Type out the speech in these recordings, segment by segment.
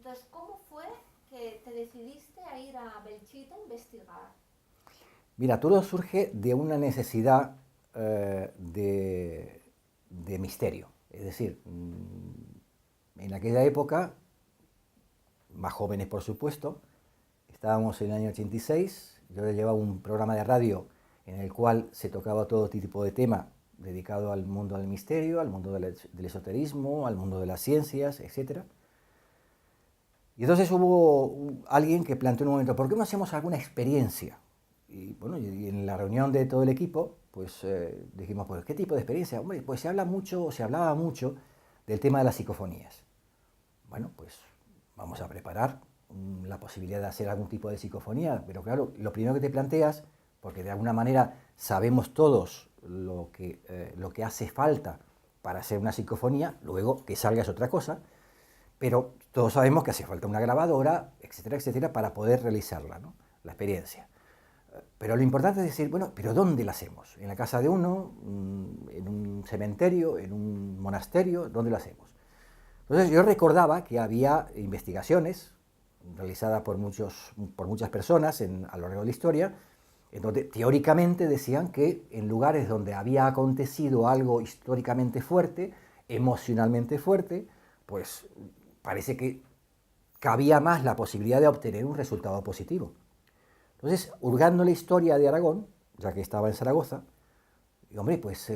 Entonces, ¿cómo fue que te decidiste a ir a Belchite a investigar? Mira, todo surge de una necesidad de misterio. Es decir, en aquella época, más jóvenes por supuesto, estábamos en el año 86, yo llevaba un programa de radio en el cual se tocaba todo tipo de tema dedicado al mundo del misterio, al mundo del esoterismo, al mundo de las ciencias, etc. Y entonces hubo alguien que planteó en un momento, ¿por qué no hacemos alguna experiencia? Y bueno, y en la reunión de todo el equipo, pues dijimos, pues, ¿qué tipo de experiencia? Hombre, pues se habla mucho, se hablaba mucho del tema de las psicofonías. Bueno, pues vamos a preparar la posibilidad de hacer algún tipo de psicofonía, pero claro, lo primero que te planteas, porque de alguna manera sabemos todos lo que hace falta para hacer una psicofonía, luego que salga es otra cosa, pero todos sabemos que hace falta una grabadora, etcétera, etcétera, para poder realizarla, ¿no? La experiencia. Pero lo importante es decir, bueno, ¿pero dónde la hacemos? ¿En la casa de uno? ¿En un cementerio? ¿En un monasterio? ¿Dónde la hacemos? Entonces yo recordaba que había investigaciones realizadas por muchas personas a lo largo de la historia, en donde teóricamente decían que en lugares donde había acontecido algo históricamente fuerte, emocionalmente fuerte, pues parece que cabía más la posibilidad de obtener un resultado positivo. Entonces, hurgando la historia de Aragón, ya que estaba en Zaragoza, y hombre, pues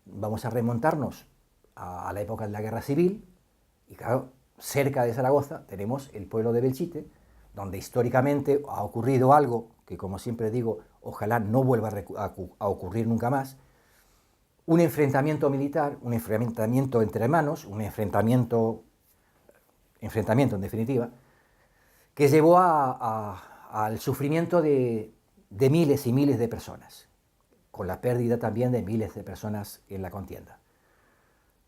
vamos a remontarnos a la época de la Guerra Civil, y claro, cerca de Zaragoza tenemos el pueblo de Belchite, donde históricamente ha ocurrido algo que, como siempre digo, ojalá no vuelva a ocurrir nunca más, un enfrentamiento militar, un enfrentamiento entre hermanos, un enfrentamiento en definitiva, que llevó al sufrimiento de miles y miles de personas, con la pérdida también de miles de personas en la contienda.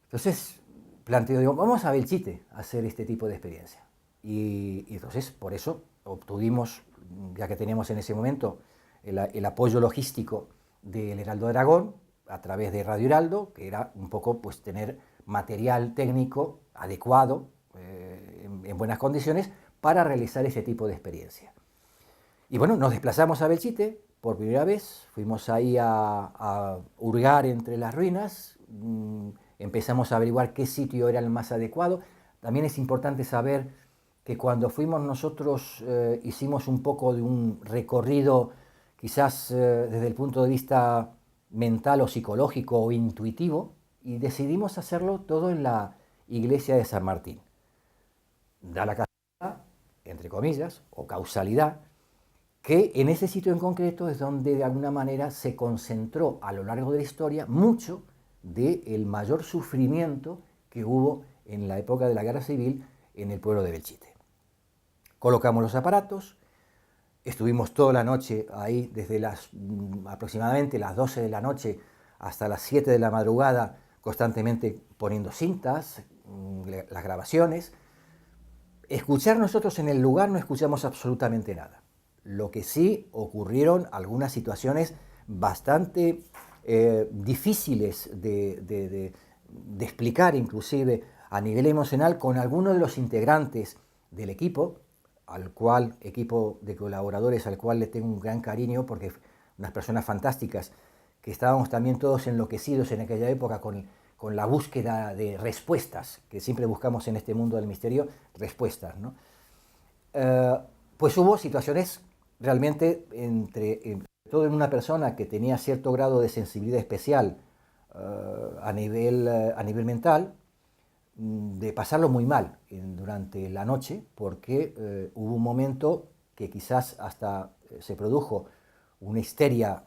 Entonces, planteo, digo, vamos a Belchite a hacer este tipo de experiencia. Y entonces, por eso, obtuvimos, ya que teníamos en ese momento el apoyo logístico del Heraldo de Aragón, a través de Radio Heraldo, que era un poco pues tener material técnico adecuado, en buenas condiciones, para realizar ese tipo de experiencia. Y bueno, nos desplazamos a Belchite por primera vez, fuimos ahí a hurgar entre las ruinas, empezamos a averiguar qué sitio era el más adecuado. También es importante saber que cuando fuimos nosotros hicimos un poco de un recorrido, quizás desde el punto de vista mental o psicológico o intuitivo, y decidimos hacerlo todo en la iglesia de San Martín. Da la casualidad, entre comillas, o causalidad, que en ese sitio en concreto es donde de alguna manera se concentró a lo largo de la historia mucho del mayor sufrimiento que hubo en la época de la Guerra Civil en el pueblo de Belchite. Colocamos los aparatos, estuvimos toda la noche ahí, desde aproximadamente las 12 de la noche hasta las 7 de la madrugada, constantemente poniendo cintas, las grabaciones. Escuchar nosotros en el lugar no escuchamos absolutamente nada. Lo que sí ocurrieron algunas situaciones bastante difíciles de explicar, inclusive a nivel emocional, con algunos de los integrantes del equipo, equipo de colaboradores al cual le tengo un gran cariño, porque unas personas fantásticas, que estábamos también todos enloquecidos en aquella época con la búsqueda de respuestas, que siempre buscamos en este mundo del misterio, respuestas, ¿no? Pues hubo situaciones realmente entre todo en una persona que tenía cierto grado de sensibilidad especial a nivel mental, de pasarlo muy mal durante la noche, porque hubo un momento que quizás hasta se produjo una histeria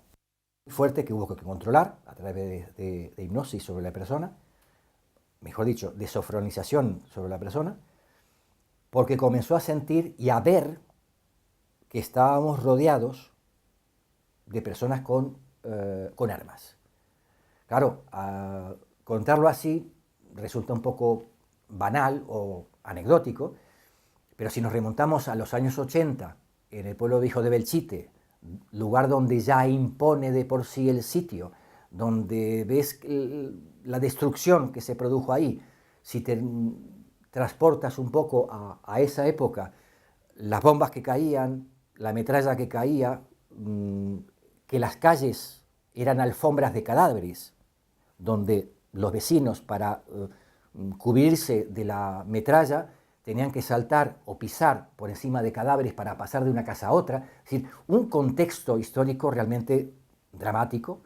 fuerte que hubo que controlar a través de hipnosis sobre la persona, mejor dicho, de sofronización sobre la persona, porque comenzó a sentir y a ver que estábamos rodeados de personas con armas. Claro, contarlo así resulta un poco banal o anecdótico, pero si nos remontamos a los años 80, en el pueblo viejo de Belchite, lugar donde ya impone de por sí el sitio, donde ves la destrucción que se produjo ahí, si transportas un poco a esa época, las bombas que caían, la metralla que caía, que las calles eran alfombras de cadáveres, donde los vecinos para cubrirse de la metralla tenían que saltar o pisar por encima de cadáveres para pasar de una casa a otra. Es decir, un contexto histórico realmente dramático,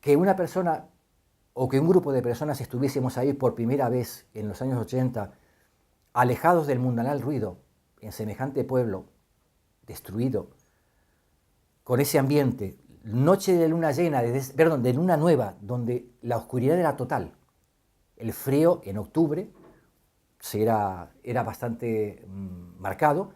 que una persona o que un grupo de personas estuviésemos ahí por primera vez en los años 80, alejados del mundanal ruido, en semejante pueblo, destruido, con ese ambiente, noche de luna llena, de luna nueva, donde la oscuridad era total. El frío en octubre era bastante marcado,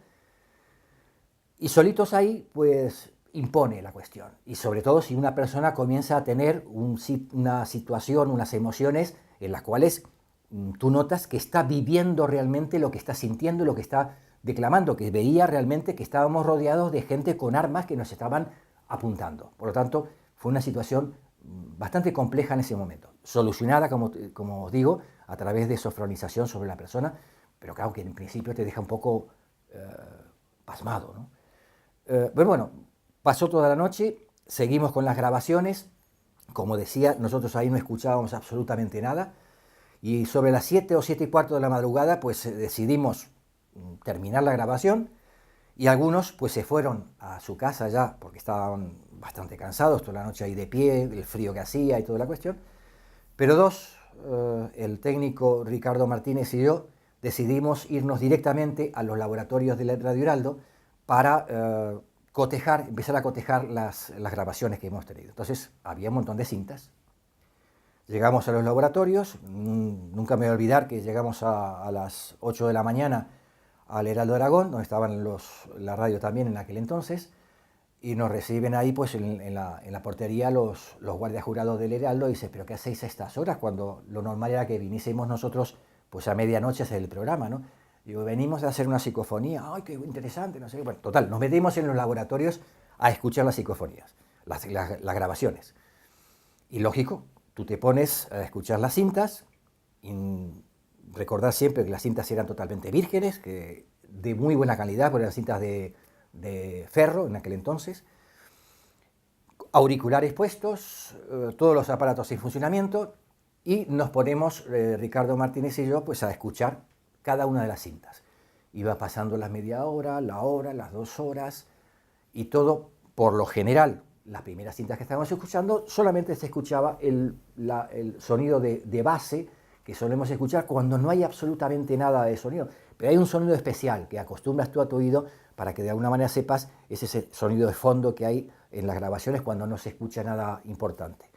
y solitos ahí, pues impone la cuestión. Y sobre todo si una persona comienza a tener una situación, unas emociones en las cuales tú notas que está viviendo realmente lo que está sintiendo y lo que está declamando, que veía realmente que estábamos rodeados de gente con armas que nos estaban apuntando. Por lo tanto, fue una situación bastante compleja en ese momento, solucionada, como os digo, a través de sofronización sobre la persona, pero claro que en principio te deja un poco pasmado, ¿no? Pero bueno, pasó toda la noche, seguimos con las grabaciones. Como decía, nosotros ahí no escuchábamos absolutamente nada, y sobre las 7 o 7:15 de la madrugada pues decidimos terminar la grabación, y algunos pues se fueron a su casa ya porque estaban bastante cansados, toda la noche ahí de pie, el frío que hacía y toda la cuestión, pero dos, el técnico Ricardo Martínez y yo, decidimos irnos directamente a los laboratorios de Radio Heraldo para empezar a cotejar las grabaciones que hemos tenido. Entonces había un montón de cintas. Llegamos a los laboratorios, nunca me voy a olvidar que llegamos a las 8 de la mañana al Heraldo Aragón, donde estaban la radio también en aquel entonces, y nos reciben ahí pues en la portería los guardias jurados del Heraldo, y dicen, ¿pero qué hacéis a estas horas? Cuando lo normal era que viniésemos nosotros pues a medianoche a hacer el programa, ¿no? Digo, venimos a hacer una psicofonía. ¡Ay, qué interesante! No sé qué. Bueno, total, nos metimos en los laboratorios a escuchar las psicofonías, las grabaciones. Y lógico, tú te pones a escuchar las cintas, y recordar siempre que las cintas eran totalmente vírgenes, que de muy buena calidad, porque eran cintas de ferro en aquel entonces, auriculares puestos, todos los aparatos en funcionamiento, y nos ponemos, Ricardo Martínez y yo, pues a escuchar cada una de las cintas. Iba pasando las media hora, la hora, las 2 horas, y todo, por lo general, las primeras cintas que estábamos escuchando, solamente se escuchaba el sonido de base que solemos escuchar cuando no hay absolutamente nada de sonido. Pero hay un sonido especial que acostumbras tú a tu oído para que de alguna manera sepas ese sonido de fondo que hay en las grabaciones cuando no se escucha nada importante.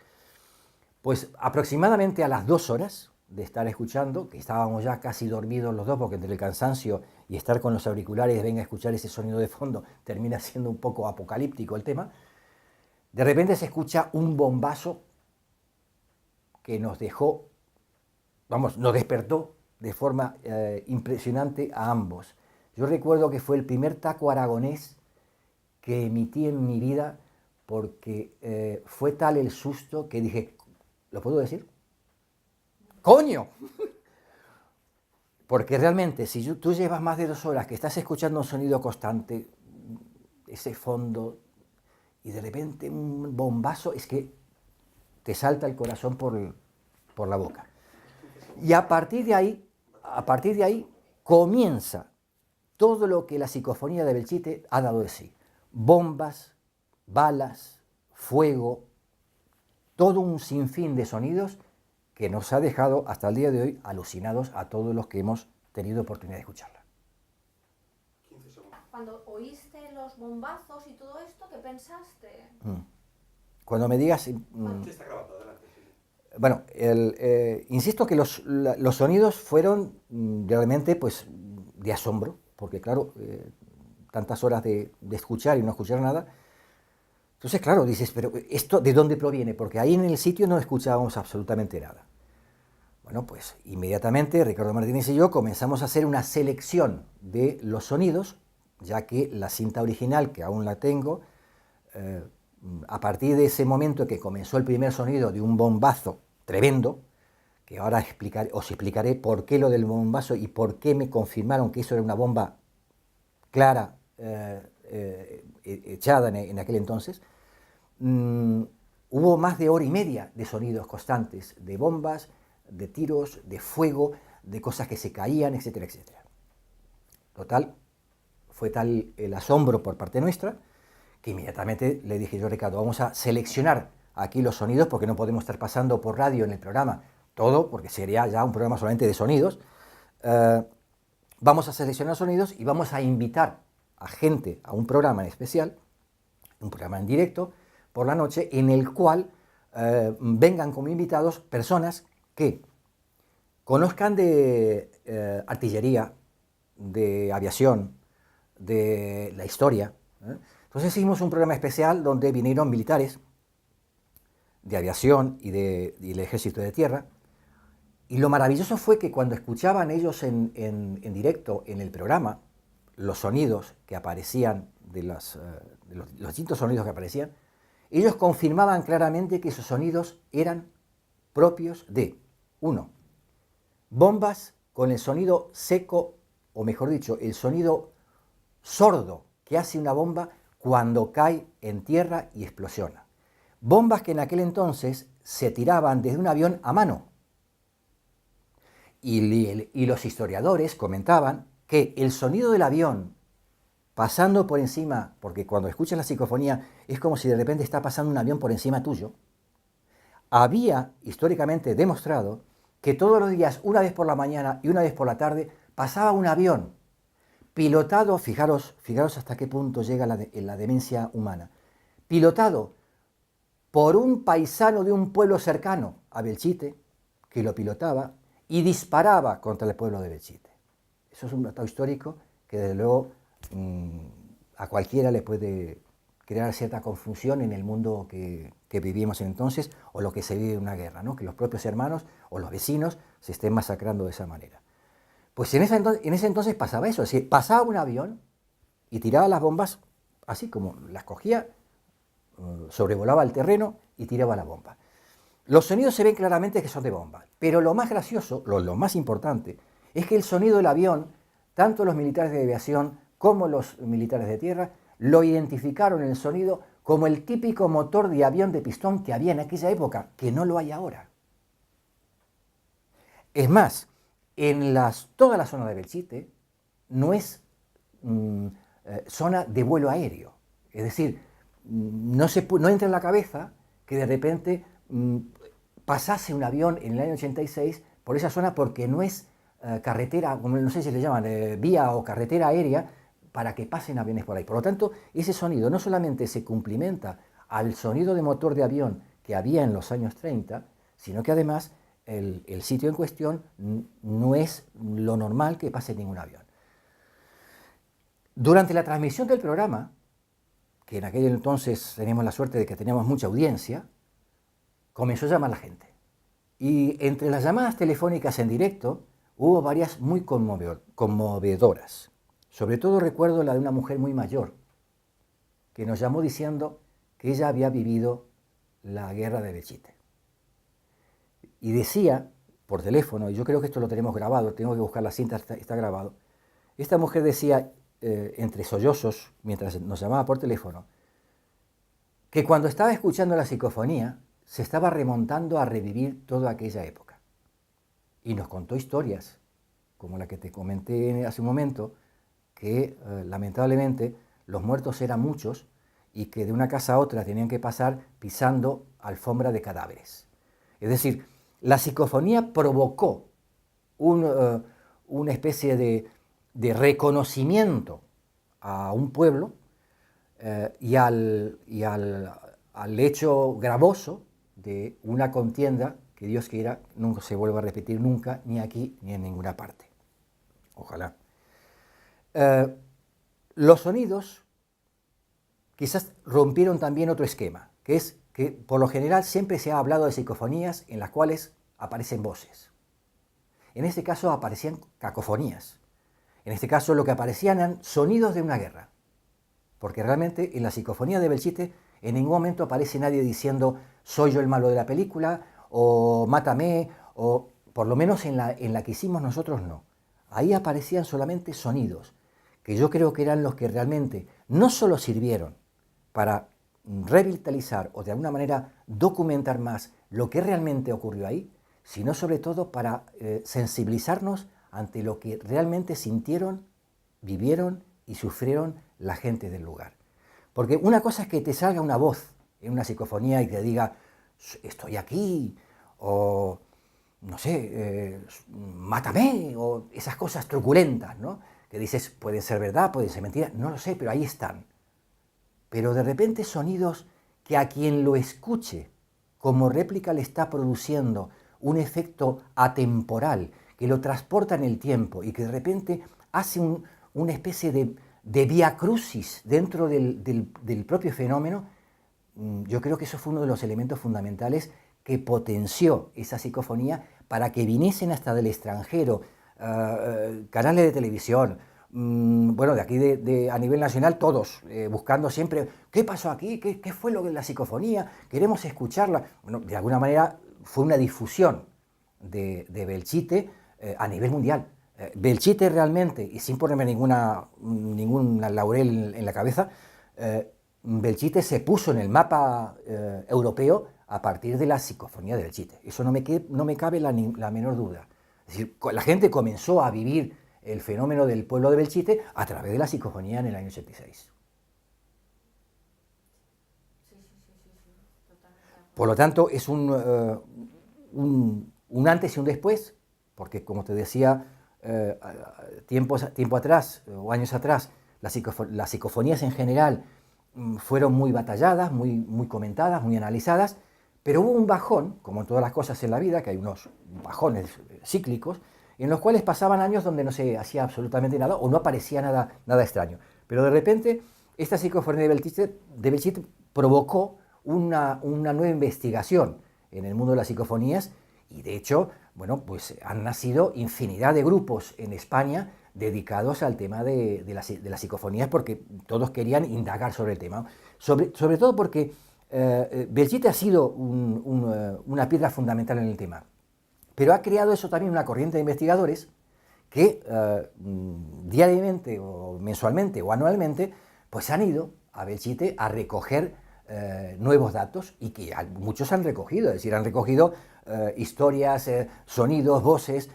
Pues aproximadamente a las 2 horas de estar escuchando, que estábamos ya casi dormidos los dos, porque entre el cansancio y estar con los auriculares, venga a escuchar ese sonido de fondo, termina siendo un poco apocalíptico el tema, de repente se escucha un bombazo que nos dejó, nos despertó de forma impresionante a ambos. Yo recuerdo que fue el primer taco aragonés que emití en mi vida, porque fue tal el susto que dije, ¿lo puedo decir? ¡Coño! Porque realmente, si tú llevas más de 2 horas que estás escuchando un sonido constante, ese fondo, y de repente un bombazo, es que te salta el corazón por la boca. Y a partir de ahí comienza todo lo que la psicofonía de Belchite ha dado de sí. Bombas, balas, fuego, todo un sinfín de sonidos que nos ha dejado hasta el día de hoy alucinados a todos los que hemos tenido oportunidad de escucharla. Cuando oíste los bombazos y todo esto, ¿qué pensaste? Cuando me digas... Sí, está grabado, adelante. Sí. Bueno, insisto que los sonidos fueron realmente pues, de asombro, porque claro, tantas horas de escuchar y no escuchar nada. Entonces, claro, dices, pero ¿esto de dónde proviene? Porque ahí en el sitio no escuchábamos absolutamente nada. Bueno, pues inmediatamente Ricardo Martínez y yo comenzamos a hacer una selección de los sonidos, ya que la cinta original, que aún la tengo, a partir de ese momento que comenzó el primer sonido de un bombazo tremendo, que ahora os explicaré por qué lo del bombazo y por qué me confirmaron que eso era una bomba clara, echada en aquel entonces, hubo más de hora y media de sonidos constantes, de bombas, de tiros, de fuego, de cosas que se caían, etcétera, etcétera. Total, fue tal el asombro por parte nuestra que inmediatamente le dije yo, Ricardo, vamos a seleccionar aquí los sonidos porque no podemos estar pasando por radio en el programa todo, porque sería ya un programa solamente de sonidos. Vamos a seleccionar sonidos y vamos a invitar a gente a un programa en especial, un programa en directo por la noche, en el cual vengan como invitados personas que conozcan de artillería, de aviación, de la historia. Entonces hicimos un programa especial donde vinieron militares de aviación y del ejército de tierra. Y lo maravilloso fue que cuando escuchaban ellos en directo en el programa los sonidos que aparecían, los distintos sonidos que aparecían, ellos confirmaban claramente que esos sonidos eran propios de, uno, bombas con el sonido seco, o mejor dicho, el sonido sordo que hace una bomba cuando cae en tierra y explosiona. Bombas que en aquel entonces se tiraban desde un avión a mano. Y los historiadores comentaban que el sonido del avión pasando por encima, porque cuando escuchas la psicofonía es como si de repente está pasando un avión por encima tuyo, había históricamente demostrado que todos los días, una vez por la mañana y una vez por la tarde, pasaba un avión pilotado, fijaros hasta qué punto llega la demencia humana, pilotado por un paisano de un pueblo cercano a Belchite, que lo pilotaba y disparaba contra el pueblo de Belchite. Eso es un dato histórico que desde luego a cualquiera le puede crear cierta confusión en el mundo que vivimos entonces o lo que se vive en una guerra, ¿no? Que los propios hermanos o los vecinos se estén masacrando de esa manera. Pues en ese entonces pasaba eso, es decir, pasaba un avión y tiraba las bombas así como las cogía, sobrevolaba el terreno y tiraba la bomba. Los sonidos se ven claramente que son de bomba, pero lo más gracioso, lo más importante, es que el sonido del avión, tanto los militares de aviación como los militares de tierra, lo identificaron en el sonido como el típico motor de avión de pistón que había en aquella época, que no lo hay ahora. Es más, en toda la zona de Belchite no es zona de vuelo aéreo, es decir, no entra en la cabeza que de repente pasase un avión en el año 86 por esa zona porque no es carretera, no sé si le llaman vía o carretera aérea para que pasen aviones por ahí. Por lo tanto, ese sonido no solamente se cumplimenta al sonido de motor de avión que había en los años 30, sino que además el sitio en cuestión no es lo normal que pase ningún avión. Durante la transmisión del programa, que en aquel entonces teníamos la suerte de que teníamos mucha audiencia, comenzó a llamar la gente. Y entre las llamadas telefónicas en directo hubo varias muy conmovedoras. Sobre todo recuerdo la de una mujer muy mayor que nos llamó diciendo que ella había vivido la guerra de Belchite. Y decía por teléfono, y yo creo que esto lo tenemos grabado, tengo que buscar la cinta, está grabado, esta mujer decía entre sollozos, mientras nos llamaba por teléfono, que cuando estaba escuchando la psicofonía se estaba remontando a revivir toda aquella época. Y nos contó historias, como la que te comenté hace un momento, que lamentablemente los muertos eran muchos y que de una casa a otra tenían que pasar pisando alfombra de cadáveres. Es decir, la psicofonía provocó una especie de reconocimiento a un pueblo y al hecho gravoso de una contienda que Dios quiera nunca se vuelva a repetir nunca, ni aquí ni en ninguna parte. Ojalá. Los sonidos quizás rompieron también otro esquema, que es que por lo general siempre se ha hablado de psicofonías en las cuales aparecen voces. En este caso aparecían cacofonías. En este caso lo que aparecían eran sonidos de una guerra. Porque realmente en la psicofonía de Belchite en ningún momento aparece nadie diciendo soy yo el malo de la película o mátame, o por lo menos en la que hicimos nosotros no. Ahí aparecían solamente sonidos, que yo creo que eran los que realmente no solo sirvieron para revitalizar o de alguna manera documentar más lo que realmente ocurrió ahí, sino sobre todo para sensibilizarnos ante lo que realmente sintieron, vivieron y sufrieron la gente del lugar. Porque una cosa es que te salga una voz en una psicofonía y te diga, estoy aquí, o no sé, mátame, o esas cosas truculentas, ¿no? Que dices, pueden ser verdad, pueden ser mentira, no lo sé, pero ahí están. Pero de repente sonidos que a quien lo escuche como réplica le está produciendo un efecto atemporal, que lo transporta en el tiempo y que de repente hace una especie de vía crucis dentro del propio fenómeno, yo creo que eso fue uno de los elementos fundamentales que potenció esa psicofonía para que viniesen hasta del extranjero, canales de televisión, bueno, de aquí a nivel nacional todos, buscando siempre, ¿qué pasó aquí? ¿Qué fue lo de la psicofonía? Queremos escucharla. Bueno, de alguna manera fue una difusión de Belchite a nivel mundial. Belchite realmente, y sin ponerme ningún laurel en la cabeza, Belchite se puso en el mapa europeo a partir de la psicofonía de Belchite. Eso no me cabe la menor duda. Es decir, la gente comenzó a vivir el fenómeno del pueblo de Belchite a través de la psicofonía en el año 86. Por lo tanto, es un antes y un después, porque como te decía, tiempo atrás, o años atrás, las psicofonías en general fueron muy batalladas, muy comentadas, muy analizadas, pero hubo un bajón, como en todas las cosas en la vida, que hay unos bajones cíclicos, en los cuales pasaban años donde no se hacía absolutamente nada o no aparecía nada extraño. Pero de repente, esta psicofonía de Belchite provocó una nueva investigación en el mundo de las psicofonías y de hecho, bueno, pues han nacido infinidad de grupos en España dedicados al tema de las psicofonías porque todos querían indagar sobre el tema. Sobre todo porque Belchite ha sido una piedra fundamental en el tema. Pero ha creado eso también una corriente de investigadores que diariamente o mensualmente o anualmente pues han ido a Belchite a recoger nuevos datos y que muchos han recogido, es decir, han recogido historias, sonidos, voces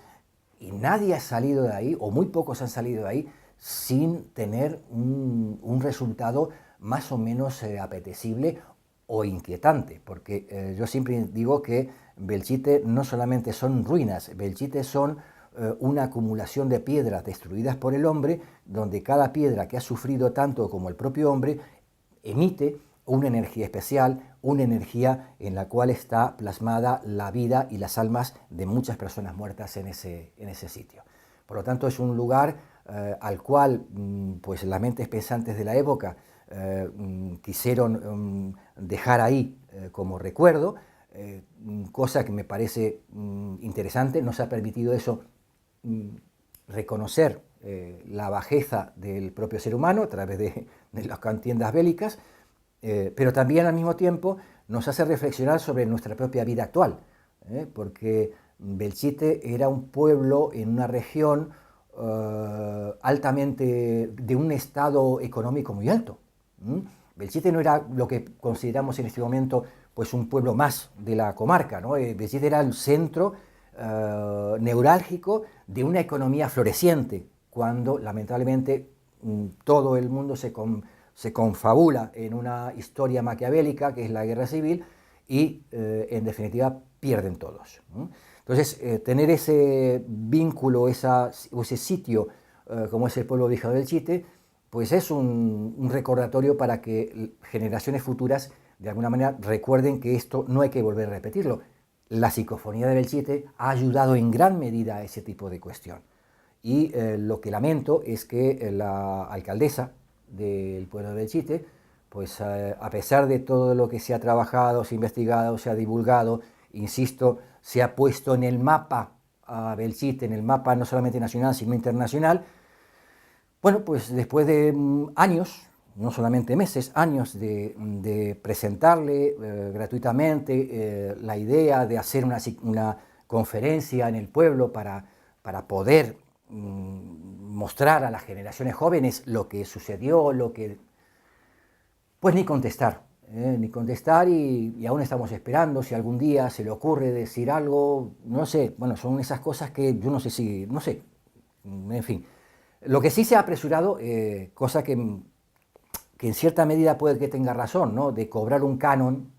y nadie ha salido de ahí o muy pocos han salido de ahí sin tener un resultado más o menos apetecible o inquietante, porque yo siempre digo que Belchite no solamente son ruinas, Belchite son una acumulación de piedras destruidas por el hombre, donde cada piedra que ha sufrido tanto como el propio hombre emite una energía especial, una energía en la cual está plasmada la vida y las almas de muchas personas muertas en ese sitio. Por lo tanto, es un lugar al cual pues, las mentes pensantes de la época quisieron dejar ahí como recuerdo, cosa que me parece interesante. Nos ha permitido eso reconocer la bajeza del propio ser humano a través de las contiendas bélicas, pero también al mismo tiempo nos hace reflexionar sobre nuestra propia vida actual, porque Belchite era un pueblo en una región altamente de un estado económico muy alto. Belchite no era lo que consideramos en este momento pues un pueblo más de la comarca, ¿no? Belchite era el centro neurálgico de una economía floreciente, cuando lamentablemente todo el mundo se confabula en una historia maquiavélica que es la guerra civil y en definitiva pierden todos. Entonces, tener ese vínculo, ese sitio como es el pueblo viejo de Belchite, pues es un recordatorio para que generaciones futuras de alguna manera recuerden que esto no hay que volver a repetirlo. La psicofonía de Belchite ha ayudado en gran medida a ese tipo de cuestión. Y lo que lamento es que la alcaldesa del pueblo de Belchite, pues a pesar de todo lo que se ha trabajado, se ha investigado, se ha divulgado, insisto, se ha puesto en el mapa a Belchite, en el mapa no solamente nacional, sino internacional. Bueno, pues después de años, no solamente meses, años de presentarle gratuitamente la idea de hacer una conferencia en el pueblo para poder mostrar a las generaciones jóvenes lo que sucedió, pues ni contestar y aún estamos esperando si algún día se le ocurre decir algo, no sé, bueno, son esas cosas que yo no sé si, no sé, en fin. Lo que sí se ha apresurado, cosa que en cierta medida puede que tenga razón, ¿no?, de cobrar un canon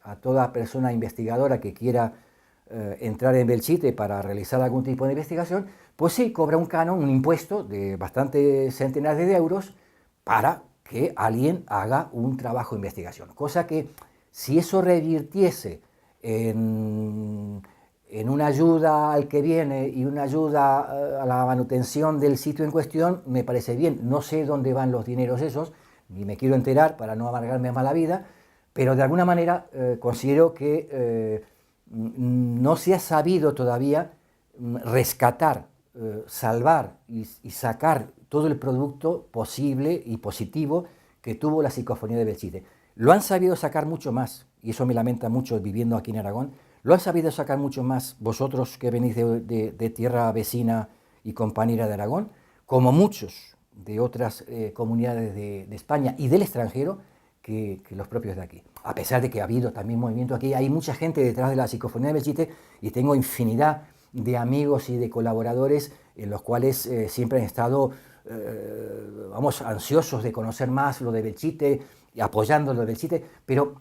a toda persona investigadora que quiera entrar en Belchite para realizar algún tipo de investigación, pues sí, cobra un canon, un impuesto de bastantes centenares de euros para que alguien haga un trabajo de investigación. Cosa que si eso revirtiese en una ayuda al que viene y una ayuda a la manutención del sitio en cuestión, me parece bien. No sé dónde van los dineros esos, ni me quiero enterar para no amargarme más la vida, pero de alguna manera considero que no se ha sabido todavía rescatar, salvar y sacar todo el producto posible y positivo que tuvo la psicofonía de Belchite. Lo han sabido sacar mucho más, y eso me lamenta mucho viviendo aquí en Aragón, lo han sabido sacar mucho más vosotros que venís de tierra vecina y compañera de Aragón, como muchos de otras comunidades de España y del extranjero, que los propios de aquí. A pesar de que ha habido también movimiento aquí, hay mucha gente detrás de la psicofonía de Belchite y tengo infinidad de amigos y de colaboradores en los cuales siempre han estado, ansiosos de conocer más lo de Belchite y apoyando lo de Belchite, pero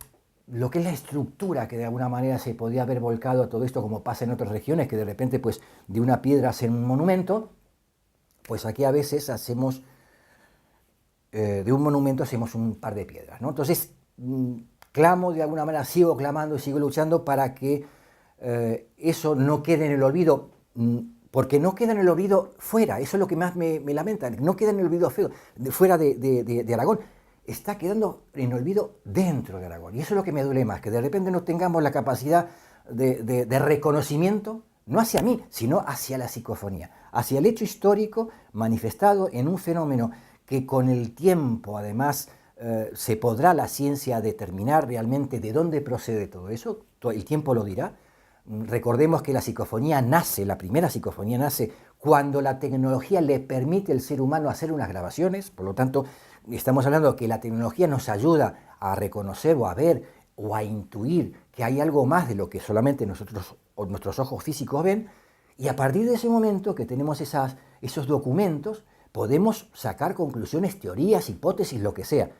lo que es la estructura que de alguna manera se podía haber volcado a todo esto, como pasa en otras regiones, que de repente pues de una piedra hacen un monumento, pues aquí a veces hacemos de un monumento hacemos un par de piedras, ¿no? Entonces, clamo de alguna manera, sigo clamando y sigo luchando para que eso no quede en el olvido, porque no queda en el olvido fuera, eso es lo que más me lamenta, no queda en el olvido fuera de Aragón, está quedando en el olvido dentro de Aragón, y eso es lo que me duele más, que de repente no tengamos la capacidad de reconocimiento, no hacia mí, sino hacia la psicofonía, hacia el hecho histórico manifestado en un fenómeno que con el tiempo, además, se podrá la ciencia determinar realmente de dónde procede todo eso, el tiempo lo dirá. Recordemos que la psicofonía nace, la primera psicofonía nace cuando la tecnología le permite al ser humano hacer unas grabaciones, por lo tanto, estamos hablando de que la tecnología nos ayuda a reconocer o a ver o a intuir que hay algo más de lo que solamente nosotros o nuestros ojos físicos ven, y a partir de ese momento que tenemos esos documentos, podemos sacar conclusiones, teorías, hipótesis, lo que sea,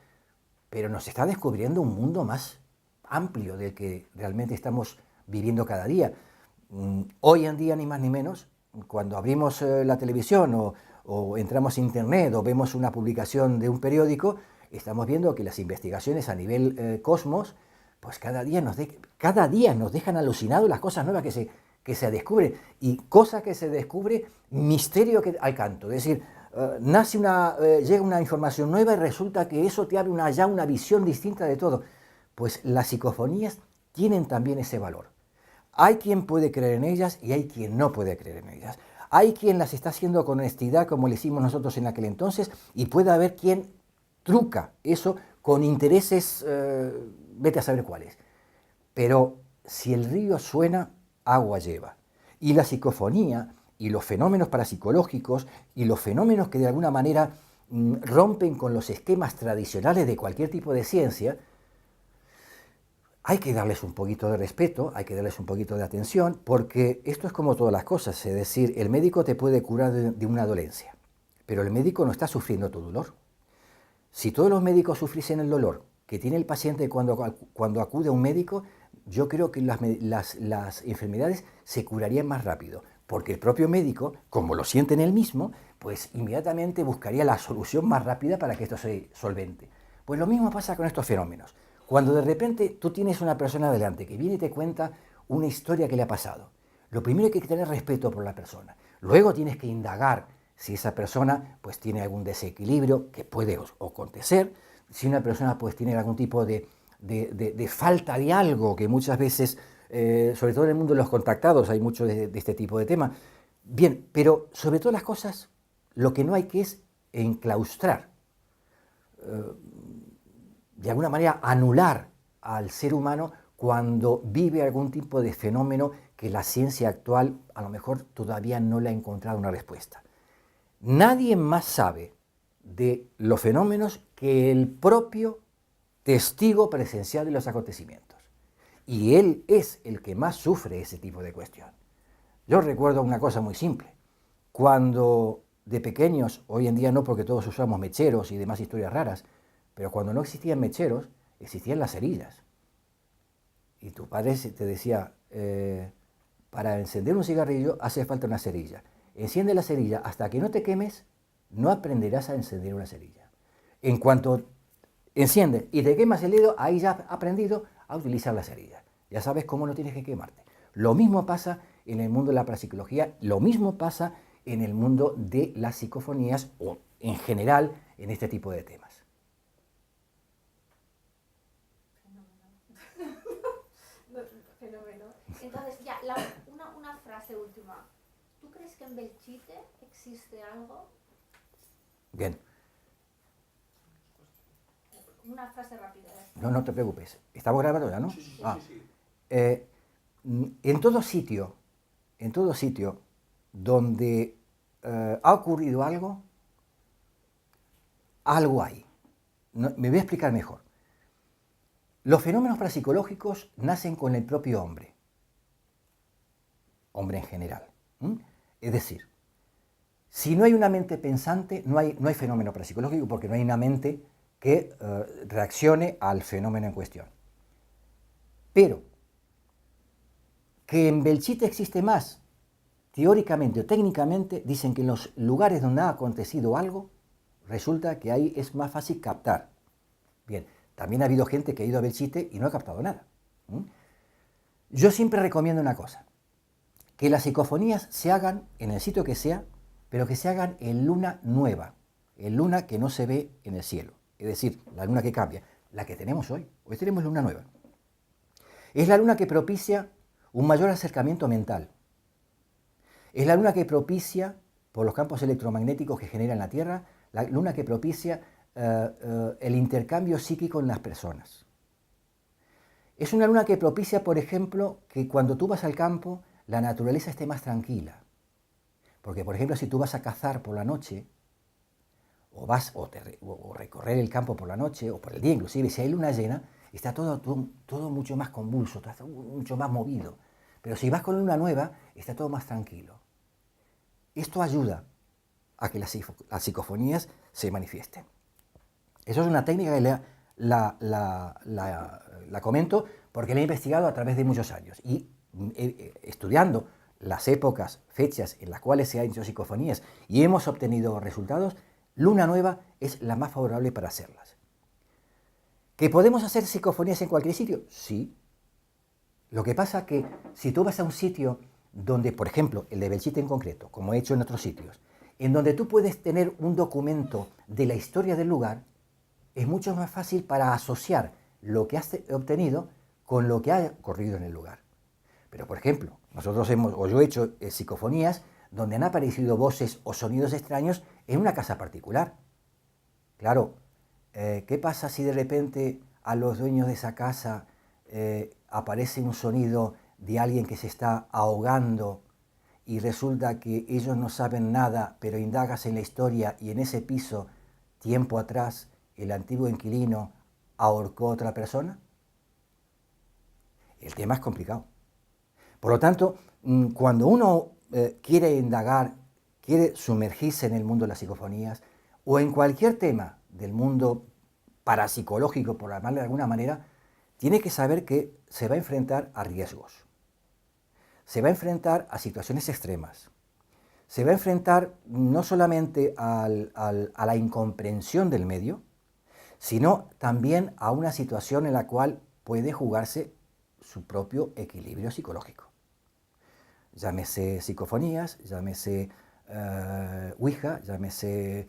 pero nos está descubriendo un mundo más amplio del que realmente estamos viviendo cada día. Hoy en día, ni más ni menos, cuando abrimos la televisión o entramos a internet o vemos una publicación de un periódico, estamos viendo que las investigaciones a nivel cosmos, pues cada día nos dejan alucinados las cosas nuevas que se descubren, y cosa que se descubre, misterio que al canto, es decir, llega una información nueva y resulta que eso te abre ya una visión distinta de todo. Pues las psicofonías tienen también ese valor. Hay quien puede creer en ellas y hay quien no puede creer en ellas. Hay quien las está haciendo con honestidad, como le hicimos nosotros en aquel entonces, y puede haber quien truca eso con intereses, vete a saber cuáles. Pero si el río suena, agua lleva. Y la psicofonía y los fenómenos parapsicológicos y los fenómenos que de alguna manera rompen con los esquemas tradicionales de cualquier tipo de ciencia, hay que darles un poquito de respeto, hay que darles un poquito de atención, porque esto es como todas las cosas, es decir, el médico te puede curar de una dolencia, pero el médico no está sufriendo tu dolor. Si todos los médicos sufriesen el dolor que tiene el paciente cuando acude a un médico, yo creo que las enfermedades se curarían más rápido, porque el propio médico, como lo siente en él mismo, pues inmediatamente buscaría la solución más rápida para que esto se solvente. Pues lo mismo pasa con estos fenómenos. Cuando de repente tú tienes una persona delante que viene y te cuenta una historia que le ha pasado, lo primero que hay que tener respeto por la persona. Luego tienes que indagar si esa persona pues tiene algún desequilibrio que puede acontecer, si una persona pues tiene algún tipo de falta de algo, que muchas veces, sobre todo en el mundo de los contactados, hay mucho de este tipo de tema. Bien, pero sobre todas las cosas, lo que no hay que es enclaustrar, de alguna manera anular al ser humano cuando vive algún tipo de fenómeno que la ciencia actual a lo mejor todavía no le ha encontrado una respuesta. Nadie más sabe de los fenómenos que el propio testigo presencial de los acontecimientos. Y él es el que más sufre ese tipo de cuestión. Yo recuerdo una cosa muy simple. Cuando de pequeños, hoy en día no porque todos usamos mecheros y demás historias raras, pero cuando no existían mecheros, existían las cerillas. Y tu padre te decía, para encender un cigarrillo hace falta una cerilla. Enciende la cerilla hasta que no te quemes, no aprenderás a encender una cerilla. En cuanto enciendes y te quemas el dedo, ahí ya has aprendido a utilizar la cerilla. Ya sabes cómo no tienes que quemarte. Lo mismo pasa en el mundo de la parapsicología, lo mismo pasa en el mundo de las psicofonías o en general en este tipo de temas. Fenómeno. Entonces, ya, una frase última. ¿Tú crees que en Belchite existe algo? Bien. Una frase rápida. No, no te preocupes. Estamos grabando ya, ¿no? Sí, sí, Ah. sí. En todo sitio donde ha ocurrido algo, algo hay. Me voy a explicar mejor. Los fenómenos parapsicológicos nacen con el propio hombre en general. Es decir, si no hay una mente pensante, no hay fenómeno parapsicológico porque no hay una mente que reaccione al fenómeno en cuestión. Pero que en Belchite existe más, teóricamente o técnicamente, dicen que en los lugares donde ha acontecido algo, resulta que ahí es más fácil captar. Bien, también ha habido gente que ha ido a Belchite y no ha captado nada. Yo siempre recomiendo una cosa, que las psicofonías se hagan en el sitio que sea, pero que se hagan en luna nueva, en luna que no se ve en el cielo. Es decir, la luna que cambia, la que tenemos hoy. Hoy tenemos luna nueva. Es la luna que propicia un mayor acercamiento mental. Es la luna que propicia, por los campos electromagnéticos que genera en la Tierra, la luna que propicia el intercambio psíquico en las personas. Es una luna que propicia, por ejemplo, que cuando tú vas al campo, la naturaleza esté más tranquila. Porque, por ejemplo, si tú vas a cazar por la noche, o recorrer el campo por la noche, o por el día inclusive, si hay luna llena, está todo mucho más convulso, todo mucho más movido. Pero si vas con luna nueva, está todo más tranquilo. Esto ayuda a que las psicofonías se manifiesten. Eso es una técnica que la comento porque la he investigado a través de muchos años. Y estudiando las épocas, fechas en las cuales se han hecho psicofonías y hemos obtenido resultados, luna nueva es la más favorable para hacerlas. ¿Que podemos hacer psicofonías en cualquier sitio? Sí. Lo que pasa es que si tú vas a un sitio donde, por ejemplo, el de Belchite en concreto, como he hecho en otros sitios, en donde tú puedes tener un documento de la historia del lugar, es mucho más fácil para asociar lo que has obtenido con lo que ha ocurrido en el lugar. Pero, por ejemplo, yo he hecho psicofonías donde han aparecido voces o sonidos extraños en una casa particular. Claro, ¿qué pasa si de repente a los dueños de esa casa aparece un sonido de alguien que se está ahogando y resulta que ellos no saben nada, pero indagas en la historia y en ese piso, tiempo atrás, el antiguo inquilino ahorcó a otra persona? El tema es complicado. Por lo tanto, cuando uno quiere indagar, quiere sumergirse en el mundo de las psicofonías o en cualquier tema del mundo parapsicológico, por llamarlo de alguna manera, tiene que saber que se va a enfrentar a riesgos. Se va a enfrentar a situaciones extremas. Se va a enfrentar no solamente a la incomprensión del medio, sino también a una situación en la cual puede jugarse su propio equilibrio psicológico. Llámese psicofonías, llámese Ouija, llámese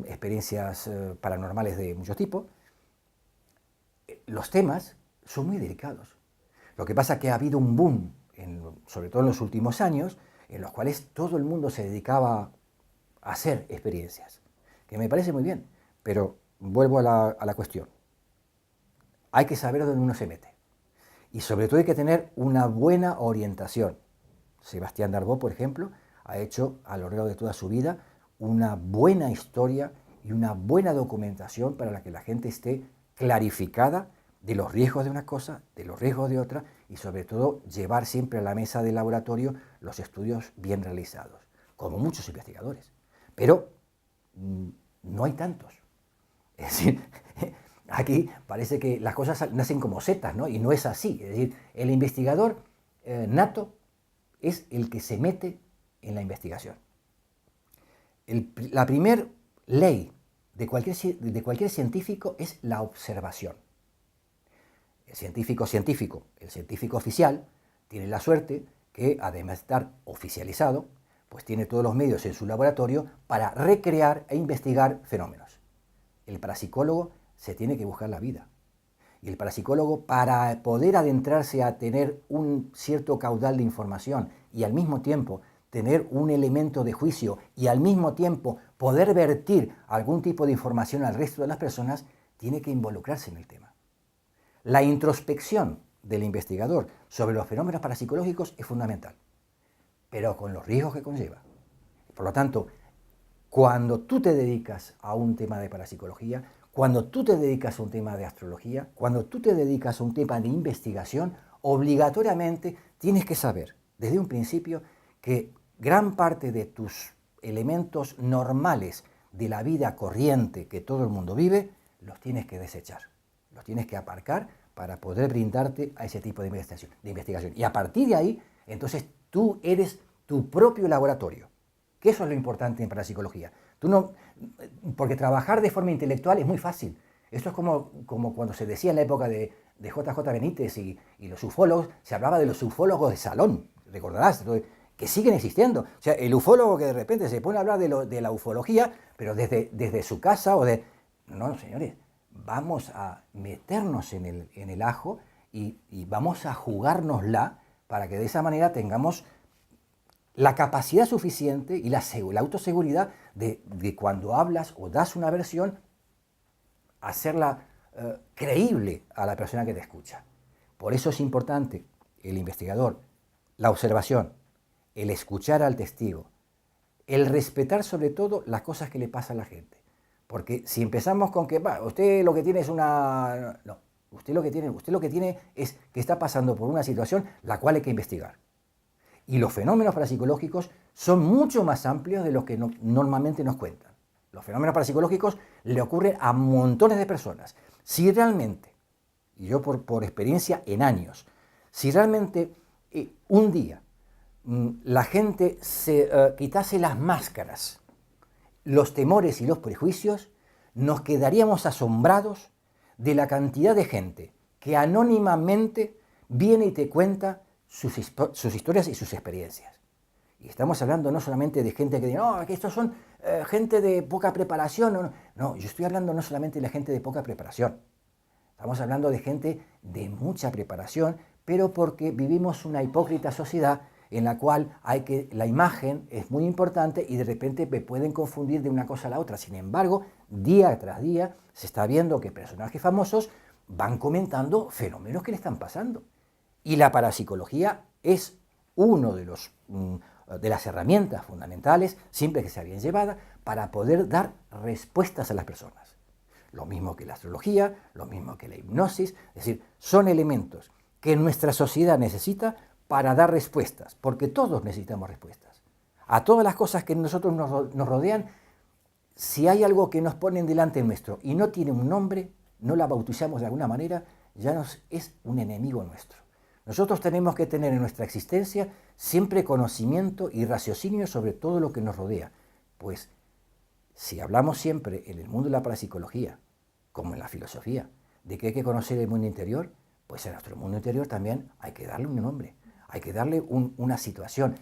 experiencias paranormales de muchos tipos. Los temas son muy delicados. Lo que pasa es que ha habido un boom, sobre todo en los últimos años, en los cuales todo el mundo se dedicaba a hacer experiencias, que me parece muy bien, pero vuelvo a la cuestión. Hay que saber dónde uno se mete. Y sobre todo hay que tener una buena orientación. Sebastián Darboux, por ejemplo, ha hecho a lo largo de toda su vida una buena historia y una buena documentación para la que la gente esté clarificada de los riesgos de una cosa, de los riesgos de otra, y sobre todo llevar siempre a la mesa del laboratorio los estudios bien realizados, como muchos investigadores. Pero no hay tantos. Es decir, aquí parece que las cosas nacen como setas, ¿no? Y no es así. Es decir, el investigador nato es el que se mete en la investigación. La primera ley de cualquier científico es la observación. El científico oficial, tiene la suerte que, además de estar oficializado, pues tiene todos los medios en su laboratorio para recrear e investigar fenómenos. El parapsicólogo se tiene que buscar la vida. Y el parapsicólogo, para poder adentrarse a tener un cierto caudal de información y al mismo tiempo tener un elemento de juicio y al mismo tiempo poder vertir algún tipo de información al resto de las personas, tiene que involucrarse en el tema. La introspección del investigador sobre los fenómenos parapsicológicos es fundamental, pero con los riesgos que conlleva. Por lo tanto, cuando tú te dedicas a un tema de parapsicología, cuando tú te dedicas a un tema de astrología, cuando tú te dedicas a un tema de investigación, obligatoriamente tienes que saber desde un principio que gran parte de tus elementos normales de la vida corriente que todo el mundo vive, los tienes que desechar, los tienes que aparcar para poder brindarte a ese tipo de investigación. Y a partir de ahí, entonces tú eres tu propio laboratorio, que eso es lo importante en parapsicología. Porque trabajar de forma intelectual es muy fácil. Esto es como cuando se decía en la época de J.J. Benítez y los ufólogos, se hablaba de los ufólogos de salón, recordarás, que siguen existiendo. O sea, el ufólogo que de repente se pone a hablar de la ufología, pero desde su casa o de... No, señores, vamos a meternos en el ajo y vamos a jugárnosla para que de esa manera tengamos la capacidad suficiente y la autoseguridad de cuando hablas o das una versión, hacerla creíble a la persona que te escucha. Por eso es importante el investigador, la observación, el escuchar al testigo, el respetar sobre todo las cosas que le pasa a la gente. Porque si empezamos con que usted lo que tiene es una... No, usted lo que tiene es que está pasando por una situación la cual hay que investigar. Y los fenómenos parapsicológicos son mucho más amplios de los que normalmente nos cuentan. Los fenómenos parapsicológicos le ocurren a montones de personas. Si realmente, y yo por experiencia en años, si realmente un día la gente se quitase las máscaras, los temores y los prejuicios, nos quedaríamos asombrados de la cantidad de gente que anónimamente viene y te cuenta sus historias y sus experiencias. Y estamos hablando no solamente de gente que dice, no, que estos son gente de poca preparación. No, yo estoy hablando no solamente de la gente de poca preparación. Estamos hablando de gente de mucha preparación, pero porque vivimos una hipócrita sociedad en la cual la imagen es muy importante y de repente me pueden confundir de una cosa a la otra. Sin embargo, día tras día se está viendo que personajes famosos van comentando fenómenos que le están pasando. Y la parapsicología es uno de las herramientas fundamentales, siempre que sea bien llevada, para poder dar respuestas a las personas. Lo mismo que la astrología, lo mismo que la hipnosis, es decir, son elementos que nuestra sociedad necesita para dar respuestas, porque todos necesitamos respuestas. A todas las cosas que nosotros nos rodean, si hay algo que nos ponen delante nuestro y no tiene un nombre, no la bautizamos de alguna manera, ya es un enemigo nuestro. Nosotros tenemos que tener en nuestra existencia siempre conocimiento y raciocinio sobre todo lo que nos rodea. Pues si hablamos siempre en el mundo de la parapsicología, como en la filosofía, de que hay que conocer el mundo interior, pues en nuestro mundo interior también hay que darle un nombre, hay que darle una situación.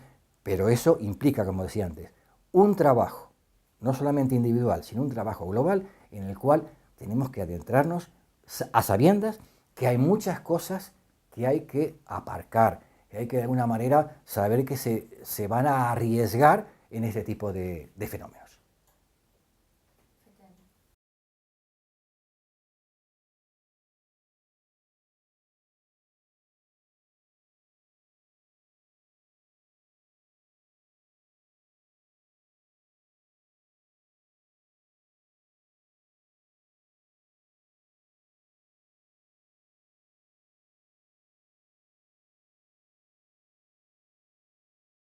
Pero eso implica, como decía antes, un trabajo, no solamente individual, sino un trabajo global en el cual tenemos que adentrarnos a sabiendas que hay muchas cosas que hay que aparcar, que hay que de alguna manera saber que se van a arriesgar en este tipo de fenómenos.